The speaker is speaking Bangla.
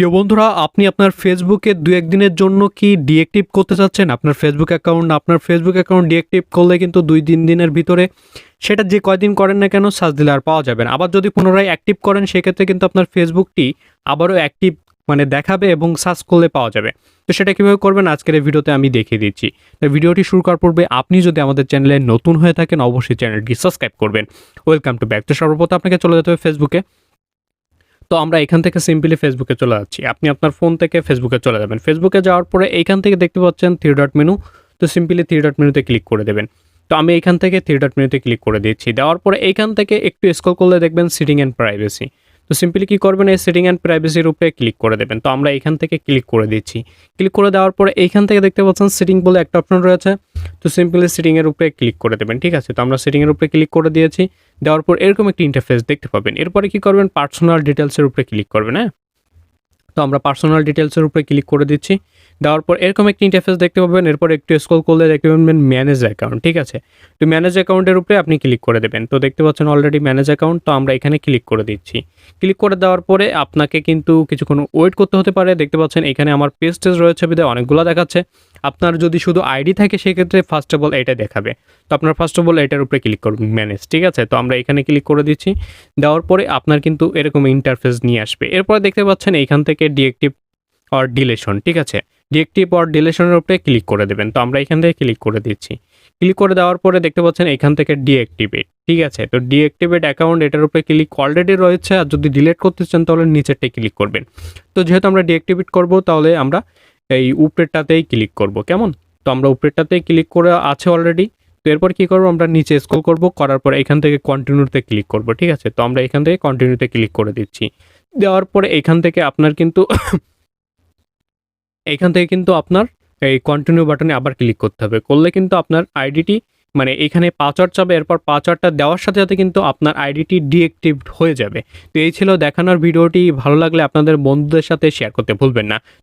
প্রিয় বন্ধুরা, আপনি আপনার ফেসবুকে ২-১ দিনের জন্য কি ডিএক্টিভ করতে চাচ্ছেন? আপনার ফেসবুক অ্যাকাউন্ট ডিএক্টিভ করলে কিন্তু ২-৩ দিনের ভিতরে সেটা যে কয়দিন করেন না কেন সার্চ দিলে আর পাওয়া যাবে না। আবার যদি পুনরায় অ্যাক্টিভ করেন সেক্ষেত্রে কিন্তু আপনার ফেসবুকটি আবারও অ্যাক্টিভ দেখাবে এবং সার্চ করলে পাওয়া যাবে। তো সেটা কিভাবে করবেন আজকের এই ভিডিওতে আমি দেখিয়ে দিচ্ছি। তো ভিডিওটি শুরু করার পূর্বে আপনি যদি আমাদের চ্যানেলে নতুন হয়ে থাকেন অবশ্যই চ্যানেলটি সাবস্ক্রাইব করবেন। Welcome to back. তো সর্বপ্রথম আপনাকে চলে যেতে হবে ফেসবুকে। তো আমরা এখান থেকে সিম্পলি ফেসবুকে চলে যাচ্ছি। আপনি আপনার ফোন থেকে ফেসবুকে চলে যাবেন। ফেসবুকে যাওয়ার পরে এইখান থেকে দেখতে পাচ্ছেন 3 ডট মেনু। তো সিম্পলি 3 ডট মেনুতে ক্লিক করে দেবেন। তো আমি এইখান থেকে 3 ডট মেনুতে ক্লিক করে দিচ্ছি। দেওয়ার পরে এইখান থেকে একটু স্ক্রল করলে দেখবেন সেটিং অ্যান্ড প্রাইভেসি। তো সিম্পলি কি করবেন, এই সেটিং অ্যান্ড প্রাইভেসির উপরে ক্লিক করে দেবেন। তো আমরা এখান থেকে ক্লিক করে দিচ্ছি। ক্লিক করে দেওয়ার পরে এইখান থেকে দেখতে পাচ্ছেন সেটিং বলে একটা অপশন রয়েছে। তো সিম্পলি সেটিং এর উপরে ক্লিক করে দেবেন। ঠিক আছে? তো আমরা সেটিং এর উপরে ক্লিক করে দিয়েছি। দেওয়ার পর এরকম একটি ইন্টারফেস দেখতে পাবেন। এরপরে কি করবেন, পার্সোনাল ডিটেইলসের উপরে ক্লিক করবেন, হ্যাঁ? তো আমরা পার্সোনাল ডিটেইলসের উপরে ক্লিক করে দিচ্ছি। দেওয়ার পর এরকম একটি ইন্টারফেস দেখতে পাবেন। এরপর একটু স্ক্রল করলে দেখতে পাবেন ম্যানেজ অ্যাকাউন্ট, ঠিক আছে? তো ম্যানেজ অ্যাকাউন্টের উপরে আপনি ক্লিক করে দেবেন। তো দেখতে পাচ্ছেন অলরেডি ম্যানেজ অ্যাকাউন্ট। তো আমরা এখানে ক্লিক করে দিচ্ছি। ক্লিক করে দেওয়ার পরে আপনাকে কিন্তু কিছুক্ষণ ওয়েট করতে হতে পারে। দেখতে পাচ্ছেন এখানে আমার পেজ রয়েছে বিধায় অনেকগুলো দেখাচ্ছে। আপনার যদি শুধু আইডি থাকে সেক্ষেত্রে ফার্স্ট অফ অল এটা দেখাবে। তো আপনার ফার্স্ট অফ অল এটার উপরে ক্লিক করবেন ম্যানেজ, ঠিক আছে? তো আমরা এখানে ক্লিক করে দিচ্ছি। দেওয়ার পরে আপনার কিন্তু এরকম ইন্টারফেস নিয়ে আসবে। এরপরে দেখতে পাচ্ছেন এইখান থেকে ডিএক্টিভ অর ডিলেশন, ঠিক আছে? ডিএক্টিভ অর ডিলেশনের উপরে ক্লিক করে দেবেন। তো আমরা এখান থেকে ক্লিক করে দিচ্ছি। ক্লিক করে দেওয়ার পরে দেখতে পাচ্ছেন এখান থেকে ডিএক্টিভেট, ঠিক আছে? তো ডিএক্টিভেট অ্যাকাউন্ট এটার উপরে ক্লিক অলরেডি রয়েছে। আর যদি ডিলিট করতে চান তাহলে নিচেরটায় ক্লিক করবেন। তো যেহেতু আমরা ডিএক্টিভেট করব তাহলে আমরা এই উপরেরটাতেই ক্লিক করব, কেমন? তো আমরা উপরেরটাতেই ক্লিক করে আছে অলরেডি। তো এরপর কি করব, আমরা নিচে স্ক্রল করব, করার পর এখান থেকে কন্টিনিউতে ক্লিক করব, ঠিক আছে? তো আমরা এখান থেকে কন্টিনিউতে ক্লিক করে দিচ্ছি। দেওয়ার পরে এখান থেকে আপনার কিন্তু এইখান থেকে কিন্তু আপনার এই কন্টিনিউ বাটনে আবার ক্লিক করতে হবে। করলে কিন্তু আপনার আইডিটি এখানে পাসওয়ার্ড চাবে। এরপর পাসওয়ার্ডটা দেওয়ার সাথে, সাথে কিন্তু আপনার আইডিটি ডিএক্টিভড হয়ে যাবে। তো এই ছিল দেখানোর ভিডিওটি। ভালো লাগলে আপনাদের বন্ধুদের সাথে শেয়ার করতে ভুলবেন না।